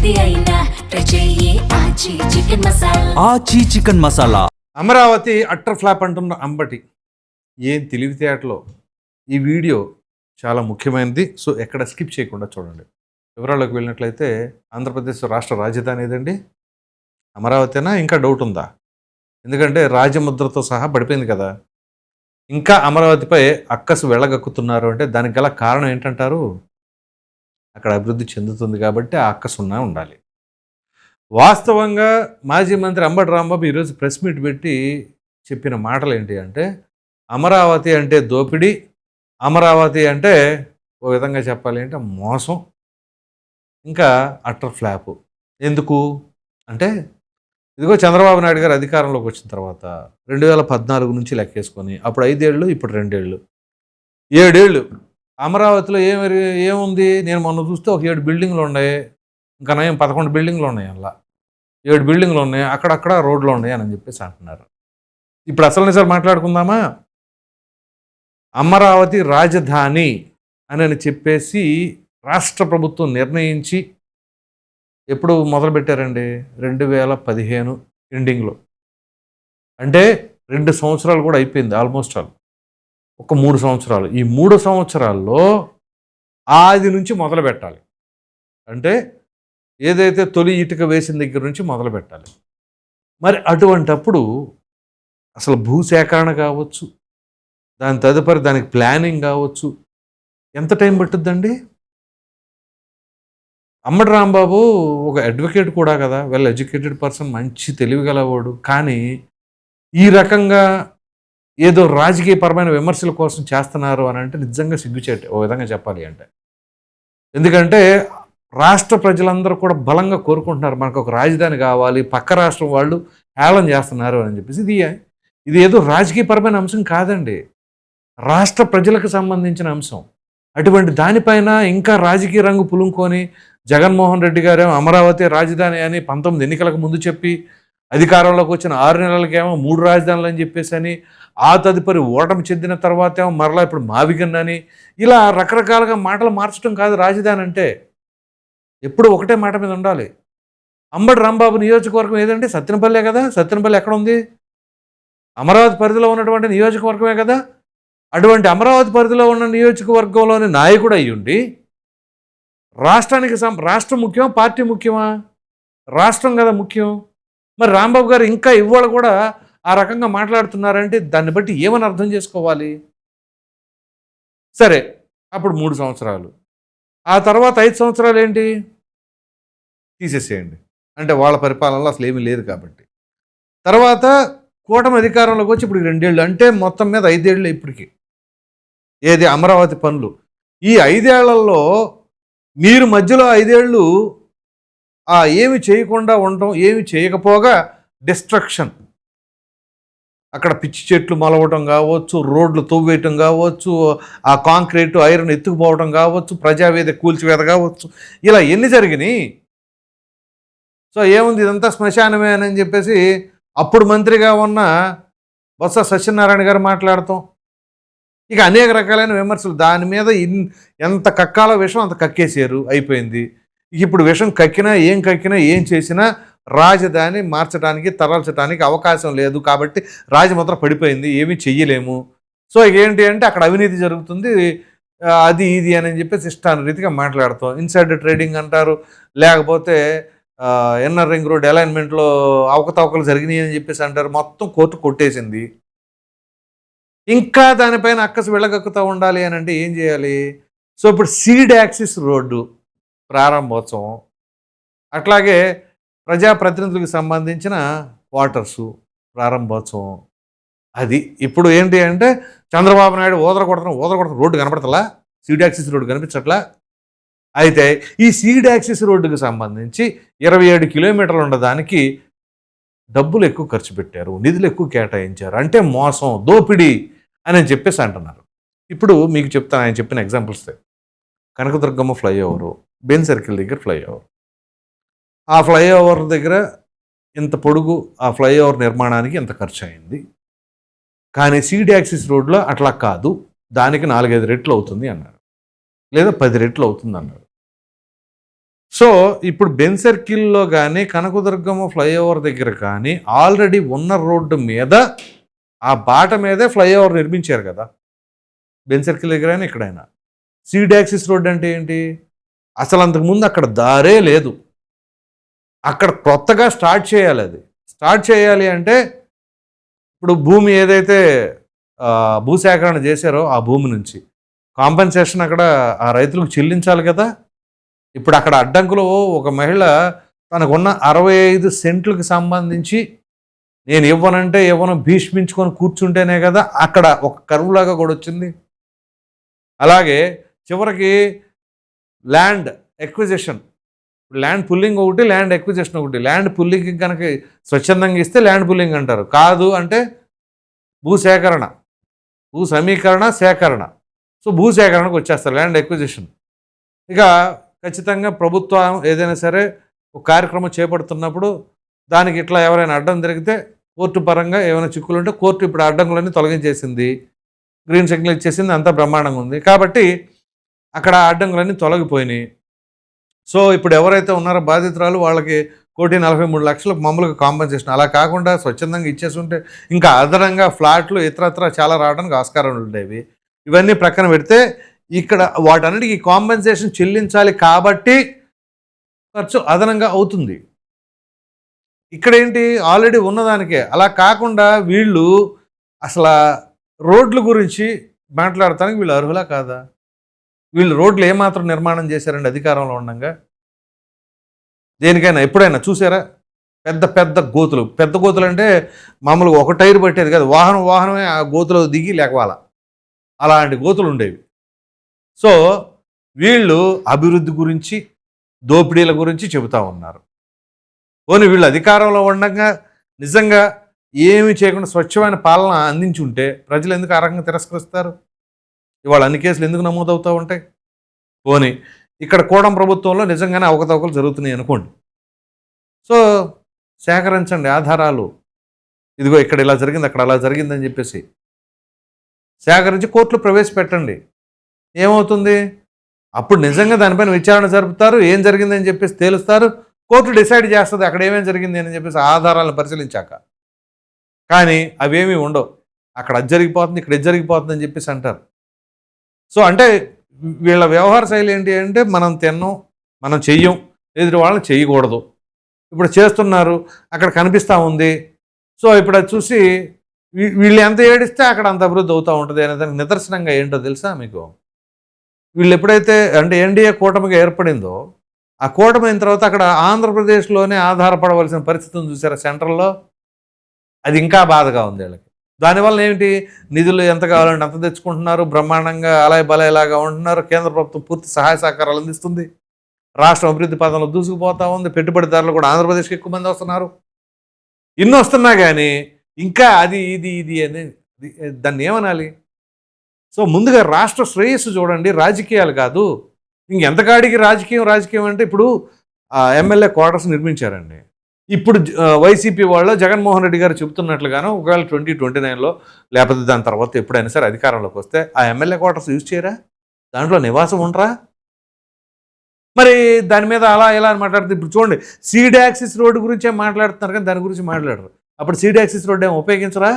ఏది అయినా ట్రై చెయ్యి ఆచి చికెన్ మసాలా. ఆచి chicken masala. Amaravati utter flop అంటున్న అంబటి ఏం తెలివితేటలో. ఈ వీడియో చాలా ముఖ్యమైనది, సో ఎక్కడ స్కిప్ చేయకుండా చూడండి. వివరాల్లోకి వెళ్ళినట్లయితే ఆంధ్రప్రదేశ్ రాష్ట్ర రాజధాని ఏదండి? అమరావతినా? ఇంకా డౌట్ ఉందా? ఎందుకంటే రాజముద్రతో సహా పడిపోయింది కదా. ఇంకా అమరావతిపై అక్కసు వెళ్ళగక్కుతున్నారు అంటే దానికి గల కారణం ఏంటంటారు? అక్కడ అభివృద్ధి చెందుతుంది కాబట్టి ఆ అక్కసు ఉండాలి. వాస్తవంగా మాజీ మంత్రి అంబటి రాంబాబు ఈరోజు ప్రెస్ మీట్ పెట్టి చెప్పిన మాటలు ఏంటి అంటే, అమరావతి అంటే దోపిడీ, అమరావతి అంటే ఓ విధంగా చెప్పాలి అంటే మోసం, ఇంకా అట్టర్ ఫ్లాపు. ఎందుకు అంటే ఇదిగో చంద్రబాబు నాయుడు గారు అధికారంలోకి వచ్చిన తర్వాత 2014 నుంచి లెక్కేసుకొని అప్పుడు 5 ఏళ్ళు, ఇప్పుడు 2 ఏళ్ళు, 7 ఏళ్ళు అమరావతిలో ఏముంది? నేను మొన్న చూస్తే ఒక 7 బిల్డింగ్లు ఉన్నాయి, ఇంకా నయం 11 బిల్డింగ్లు ఉన్నాయి, అలా 7 బిల్డింగ్లు ఉన్నాయి, అక్కడక్కడ రోడ్లు ఉన్నాయి అని చెప్పేసి అంటున్నారు. ఇప్పుడు అసలు నిజాలు మాట్లాడుకుందామా? అమరావతి రాజధాని అని చెప్పేసి రాష్ట్ర ప్రభుత్వం నిర్ణయించి ఎప్పుడు మొదలుపెట్టారండి? 2015 ఎండింగ్లో. అంటే 2 సంవత్సరాలు కూడా అయిపోయింది ఆల్మోస్ట్ ఆల్. ఒక 3 సంవత్సరాలు. ఈ 3 సంవత్సరాల్లో ఆది నుంచి మొదలు పెట్టాలి. అంటే ఏదైతే తొలి ఇటుక వేసిన దగ్గర నుంచి మొదలు పెట్టాలి. మరి అటువంటప్పుడు అసలు భూసేకరణ కావచ్చు, దాని తదుపరి దానికి ప్లానింగ్ కావచ్చు, ఎంత టైం పట్టుద్దండి? అంబటి రాంబాబు ఒక అడ్వకేట్ కూడా కదా, వెల్ ఎడ్యుకేటెడ్ పర్సన్, మంచి తెలివిగలవాడు. కానీ ఈ రకంగా ఏదో రాజకీయపరమైన విమర్శల కోసం చేస్తున్నారు అని అంటే నిజంగా సిగ్గుచేటే ఓ విధంగా చెప్పాలి అంటే. ఎందుకంటే రాష్ట్ర ప్రజలందరూ కూడా బలంగా కోరుకుంటున్నారు మనకు ఒక రాజధాని కావాలి, పక్క రాష్ట్రం వాళ్ళు హేళన చేస్తున్నారు అని చెప్పేసి. ఇది ఏదో రాజకీయపరమైన అంశం కాదండి, రాష్ట్ర ప్రజలకు సంబంధించిన అంశం. అటువంటి దానిపైన ఇంకా రాజకీయ రంగు పులుముకొని జగన్మోహన్ రెడ్డి గారేమో అమరావతి రాజధాని అని 19 ఎన్నికలకు ముందు చెప్పి, అధికారంలోకి వచ్చిన 6 నెలలకేమో 3 రాజధానులు అని చెప్పేసి అని, ఆ తదుపరి ఓటమి చెందిన తర్వాత ఏమో మరలా ఇప్పుడు మావిగన్నని, ఇలా రకరకాలుగా మాటలు మార్చడం కాదు రాజధాని అంటే. ఎప్పుడు ఒకటే మాట మీద ఉండాలి. అంబటి రాంబాబు నియోజకవర్గం ఏదంటే సత్తెనపల్లె కదా. సత్తెనపల్లి ఎక్కడ ఉంది? అమరావతి పరిధిలో ఉన్నటువంటి నియోజకవర్గమే కదా. అటువంటి అమరావతి పరిధిలో ఉన్న నియోజకవర్గంలోని నాయకుడు అయ్యుండి రాష్ట్రానికి రాష్ట్రం ముఖ్యమా, పార్టీ ముఖ్యమా? రాష్ట్రం కదా ముఖ్యం. మరి రాంబాబు గారు ఇంకా ఇవాళ కూడా ఆ రకంగా మాట్లాడుతున్నారంటే దాన్ని బట్టి ఏమని అర్థం చేసుకోవాలి? సరే, అప్పుడు 3 సంవత్సరాలు, ఆ తర్వాత 5 సంవత్సరాలు ఏంటి? తీసేసేయండి. అంటే వాళ్ళ పరిపాలనలో అసలు ఏమీ లేదు కాబట్టి. తర్వాత కూటమి అధికారంలోకి వచ్చి ఇప్పుడు 2 ఏళ్ళు, అంటే మొత్తం మీద 5 ఏళ్ళు ఇప్పటికి. ఏది అమరావతి పనులు. ఈ 5 ఏళ్లలో మీరు మధ్యలో 5 ఏళ్ళు ఏమి చేయకుండా ఉండటం, ఏమి చేయకపోగా డిస్ట్రక్షన్, అక్కడ పిచ్చి చెట్లు మొలవటం కావచ్చు, రోడ్లు తవ్వేయటం కావచ్చు, ఆ కాంక్రీటు ఐరన్ ఎత్తుకుపోవటం కావచ్చు, ప్రజావేద కూల్చివేత కావచ్చు, ఇలా ఎన్ని జరిగినాయి? సో ఏముంది, ఇదంతా శ్మశానమే అని చెప్పేసి అప్పుడు మంత్రిగా ఉన్న బొత్స సత్యనారాయణ గారు మాట్లాడతాం. ఇక అనేక రకాలైన విమర్శలు దాని మీద. ఎంత కక్కాలో విషం అంత కక్కేసారు, అయిపోయింది. ఇప్పుడు విషం కక్కినా ఏం చేసినా రాజధాని మార్చడానికి, తరల్చడానికి అవకాశం లేదు కాబట్టి రాజముద్ర పడిపోయింది, ఏమీ చెయ్యలేము. సో ఏంటి అంటే అక్కడ అవినీతి జరుగుతుంది, అది ఇది అని చెప్పేసి ఇష్టానురీతిగా మాట్లాడతాం. ఇన్సైడర్ ట్రేడింగ్ అంటారు, లేకపోతే ఎన్ఆర్ రింగ్ రోడ్ అలైన్మెంట్లో అవకతవకలు జరిగినాయి అని చెప్పేసి అంటారు. మొత్తం కోర్టు కొట్టేసింది. ఇంకా దానిపైన అక్కసు వెళ్ళగక్కుతూ ఉండాలి అని అంటే ఏం చేయాలి? సో ఇప్పుడు సీడ్ యాక్సిస్ రోడ్డు ప్రారంభోత్సవం, అట్లాగే ప్రజాప్రతినిధులకు సంబంధించిన క్వార్టర్సు ప్రారంభోత్సవం. అది ఇప్పుడు ఏంటి అంటే చంద్రబాబు నాయుడు ఓదరకొడుతున్న రోడ్డు కనపడతలా, సీడ్ యాక్సిస్ రోడ్డు కనిపించట్లా. అయితే ఈ సీడ్ యాక్సిస్ రోడ్డుకి సంబంధించి 27 కిలోమీటర్లు ఉండడానికి డబ్బులు ఎక్కువ ఖర్చు పెట్టారు, నిధులు ఎక్కువ కేటాయించారు, అంటే మోసం, దోపిడీ అని చెప్పేసి అంటున్నారు. ఇప్పుడు మీకు చెప్తాను, ఆయన చెప్పిన examples. Kanakadurgamma flyover, Ben circle దగ్గర ఫ్లైఓవర్, ఆ ఫ్లైఓవర్ దగ్గర ఇంత పొడుగు, ఆ ఫ్లైఓవర్ నిర్మాణానికి ఎంత ఖర్చు అయింది. కానీ సీడ్ యాక్సిస్ రోడ్లో అట్లా కాదు, దానికి 4-5 రెట్లు అవుతుంది అన్నారు, లేదా 10 రెట్లు అవుతుంది అన్నారు. సో ఇప్పుడు బెన్ సర్కిల్లో కానీ కనకదుర్గమ్మ ఫ్లైఓవర్ దగ్గర కానీ ఆల్రెడీ ఉన్న రోడ్డు మీద ఆ బాట మీదే ఫ్లైఓవర్ నిర్మించారు కదా, బెన్ సర్కిల్ దగ్గరైనా ఇక్కడైనా. సీడ్ యాక్సిస్ రోడ్ అంటే ఏంటి? అసలు అంతకుముందు అక్కడ దారే లేదు, అక్కడ కొత్తగా స్టార్ట్ చేయాలి. అది స్టార్ట్ చేయాలి అంటే ఇప్పుడు భూమి ఏదైతే భూసేకరణ చేశారో ఆ భూమి నుంచి కాంపెన్సేషన్ అక్కడ ఆ రైతులకు చెల్లించాలి కదా. ఇప్పుడు అక్కడ అడ్డంకులో ఒక మహిళ తనకున్న 65 సెంట్లకు సంబంధించి నేను ఇవ్వనంటే ఇవ్వను భీష్మించుకొని కూర్చుంటేనే కదా అక్కడ ఒక కరువులాగా కూడా వచ్చింది. అలాగే చివరికి ల్యాండ్ ఎక్విజిషన్, ల్యాండ్ పుల్లింగ్ ఒకటి, ల్యాండ్ ఎక్విజిషన్ ఒకటి. ల్యాండ్ పుల్లింగ్ కనుక స్వచ్ఛందంగా ఇస్తే ల్యాండ్ పుల్లింగ్ అంటారు, కాదు అంటే భూసేకరణ, భూ సమీకరణ, సేకరణ. సో భూసేకరణకు వచ్చేస్తారు, ల్యాండ్ ఎక్విజిషన్. ఇక ఖచ్చితంగా ప్రభుత్వం ఏదైనా సరే ఒక కార్యక్రమం చేపడుతున్నప్పుడు దానికి ఇట్లా ఎవరైనా అడ్డం జరిగితే కోర్టు పరంగా ఏమైనా చిక్కులు ఉంటే కోర్టు ఇప్పుడు అడ్డంకులన్నీ తొలగించేసింది, గ్రీన్ సిగ్నల్ ఇచ్చేసింది, అంతా బ్రహ్మాండంగా ఉంది. కాబట్టి అక్కడ అడ్డంకులన్నీ తొలగిపోయినాయి. సో ఇప్పుడు ఎవరైతే ఉన్నారో బాధితురాలు వాళ్ళకి 1,43,00,000 మామూలుగా కాంపెన్సేషన్. అలా కాకుండా స్వచ్ఛందంగా ఇచ్చేసి ఉంటే ఇంకా అదనంగా ఫ్లాట్లు ఇతరత్ర చాలా రావడానికి ఆస్కారం ఉండేవి. ఇవన్నీ ప్రక్కన పెడితే ఇక్కడ వాటన్నిటికీ కాంపెన్సేషన్ చెల్లించాలి కాబట్టి ఖర్చు అదనంగా అవుతుంది. ఇక్కడ ఏంటి ఆల్రెడీ ఉన్నదానికే. అలా కాకుండా వీళ్ళు అసలు రోడ్ల గురించి మాట్లాడటానికి వీళ్ళు అర్హులా కాదా? వీళ్ళు రోడ్లు ఏమాత్రం నిర్మాణం చేశారండి అధికారంలో ఉండగా? దేనికైనా ఎప్పుడైనా చూసారా? పెద్ద పెద్ద గోతులు, పెద్ద గోతులు అంటే మామూలుగా ఒక టైర్ పట్టేది కాదు, వాహనమే ఆ గోతులో దిగి లేకవాల, అలాంటి గోతులు ఉండేవి. సో వీళ్ళు అభివృద్ధి గురించి దోపిడీల గురించి చెబుతూ ఉన్నారు. పోనీ వీళ్ళు అధికారంలో ఉండగా నిజంగా ఏమి చేయకుండా స్వచ్ఛమైన పాలన అందించి ఉంటే ప్రజలు ఎందుకు ఆ రకంగా తిరస్కరిస్తారు? ఇవాళ అన్ని కేసులు ఎందుకు నమోదవుతూ ఉంటాయి? పోనీ ఇక్కడ కూడం ప్రభుత్వంలో నిజంగానే అవకతవకలు జరుగుతున్నాయి అనుకోండి, సో సేకరించండి ఆధారాలు. ఇదిగో ఇక్కడ ఇలా జరిగింది, అక్కడ అలా జరిగిందని చెప్పేసి సేకరించి కోర్టులో ప్రవేశపెట్టండి. ఏమవుతుంది? అప్పుడు నిజంగా దానిపైన విచారణ జరుపుతారు, ఏం జరిగిందని చెప్పేసి తేలుస్తారు, కోర్టు డిసైడ్ చేస్తుంది అక్కడ ఏమేమి జరిగింది అని చెప్పేసి ఆధారాలను పరిశీలించాక. కానీ అవేమీ ఉండవు, అక్కడ అది జరిగిపోతుంది, ఇక్కడ ఇది జరిగిపోతుంది అని చెప్పేసి అంటారు. సో అంటే వీళ్ళ వ్యవహార శైలి ఏంటి అంటే మనం తిన్నాం, మనం చెయ్యం, ఎదుటి వాళ్ళని చేయకూడదు. ఇప్పుడు చేస్తున్నారు, అక్కడ కనిపిస్తూ ఉంది. సో ఇప్పుడు అది చూసి వీళ్ళు ఎంత ఏడిస్తే అక్కడ అంత అభివృద్ధి అవుతూ ఉంటుంది అనే దానికి నిదర్శనంగా ఏంటో తెలుసా మీకు? వీళ్ళు ఎప్పుడైతే అంటే ఎన్డీఏ కూటమిగా ఏర్పడిందో ఆ కూటమి అయిన తర్వాత అక్కడ ఆంధ్రప్రదేశ్లోనే ఆధారపడవలసిన పరిస్థితిని చూసారా సెంట్రల్లో? అది ఇంకా బాధగా ఉంది వీళ్ళకి. దానివల్ల ఏమిటి? నిధులు ఎంత కావాలంటే అంత తెచ్చుకుంటున్నారు, బ్రహ్మాండంగా అలాయ్ బలాయిలాగా ఉంటున్నారు. కేంద్ర ప్రభుత్వం పూర్తి సహాయ సహకారాలు అందిస్తుంది, రాష్ట్రం అభివృద్ధి పదంలో దూసుకుపోతూ ఉంది, పెట్టుబడిదారులు కూడా ఆంధ్రప్రదేశ్కి ఎక్కువ మంది వస్తున్నారు. ఇన్ని వస్తున్నా కానీ ఇంకా అది ఇది ఇది అని దాన్ని ఏమనాలి? సో ముందుగా రాష్ట్ర శ్రేయస్సు చూడండి, రాజకీయాలు కాదు. ఇంకెంతకాడికి రాజకీయం అంటే ఇప్పుడు ఎమ్మెల్యే క్వార్టర్స్ నిర్మించారండి. ఇప్పుడు వైసీపీ వాళ్ళు జగన్మోహన్ రెడ్డి గారు చెబుతున్నట్లుగాను ఒకవేళ 2029లో లేకపోతే దాని తర్వాత ఎప్పుడైనా సరే అధికారంలోకి వస్తే ఆ ఎమ్మెల్యే క్వార్టర్స్ యూజ్ చేయరా? దాంట్లో నివాసం ఉండరా? మరి దాని మీద అలా ఎలా అని మాట్లాడితే ఇప్పుడు చూడండి, సీడ్ యాక్సిస్ రోడ్డు గురించే మాట్లాడుతున్నారు కానీ దాని గురించి మాట్లాడరు. అప్పుడు సీడ్ యాక్సిస్ రోడ్డు ఏమి ఉపయోగించరా?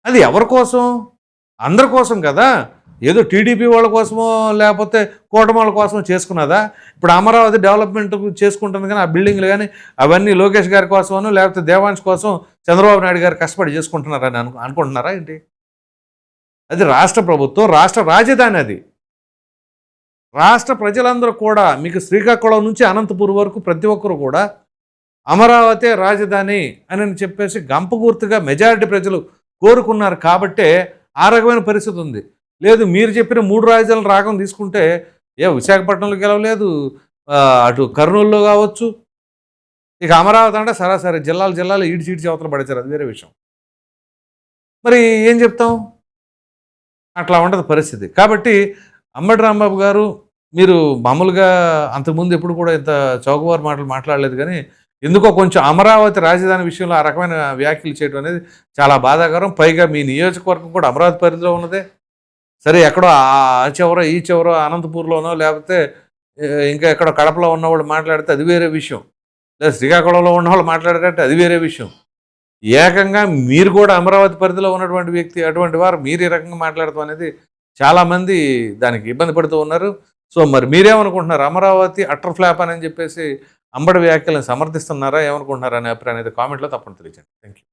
అది ఎవరి కోసం? అందరి కోసం కదా. ఏదో టీడీపీ వాళ్ళ కోసమో లేకపోతే కూటమి వాళ్ళ కోసమో చేసుకున్నదా? ఇప్పుడు అమరావతి డెవలప్మెంట్ చేసుకుంటుంది కానీ ఆ బిల్డింగ్లు కానీ అవన్నీ లోకేష్ గారి కోసమో లేకపోతే దేవాంశ్ కోసం చంద్రబాబు నాయుడు గారు కష్టపడి చేసుకుంటున్నారని అనుకుంటున్నారా ఏంటి? అది రాష్ట్ర ప్రభుత్వం, రాష్ట్ర రాజధాని. అది రాష్ట్ర ప్రజలందరూ కూడా మీకు శ్రీకాకుళం నుంచి అనంతపురం వరకు ప్రతి ఒక్కరు కూడా అమరావతి రాజధాని అని చెప్పేసి గంపగుర్తుగా మెజారిటీ ప్రజలు కోరుకున్నారు కాబట్టే ఆ రకమైన పరిస్థితి ఉంది. లేదు మీరు చెప్పిన 3 రాజధానుల రాగం తీసుకుంటే విశాఖపట్నంలో గెలవలేదు, అటు కర్నూలులో కావచ్చు, ఇక అమరావతి అంటే సరాసరి జిల్లాలు ఈడ్చి అవతల పడేశారు, అది వేరే విషయం. మరి ఏం చెప్తాం? అట్లా ఉండదు పరిస్థితి. కాబట్టి అంబటి రాంబాబు గారు మీరు మామూలుగా అంతకుముందు ఎప్పుడు కూడా ఇంత చౌకబారు మాటలు మాట్లాడలేదు కానీ ఎందుకో కొంచెం అమరావతి రాజధాని విషయంలో ఆ రకమైన వ్యాఖ్యలు చేయడం అనేది చాలా బాధాకరం. పైగా మీ నియోజకవర్గం కూడా అమరావతి పరిధిలో ఉన్నదే. సరే ఎక్కడో ఆ చివరో ఈ చివరో అనంతపూర్లోనో లేకపోతే ఇంకా ఎక్కడ కడపలో ఉన్నవాళ్ళు మాట్లాడితే అది వేరే విషయం, లేదా శ్రీకాకుళంలో ఉన్నవాళ్ళు మాట్లాడారంటే అది వేరే విషయం. ఏకంగా మీరు కూడా అమరావతి పరిధిలో ఉన్నటువంటి వ్యక్తి, అటువంటి వారు మీరు ఈ రకంగా మాట్లాడటం అనేది చాలామంది దానికి ఇబ్బంది పడుతూ ఉన్నారు. సో మరి మీరేమనుకుంటున్నారు? అమరావతి అటర్ ఫ్లాప్ అని చెప్పేసి అంబడి వ్యాఖ్యలను సమర్థిస్తున్నారా, ఏమనుకుంటున్నారా అనే అభిప్రాయం అనేది కామెంట్లో తప్పని తెలియజేయండి. Thank you.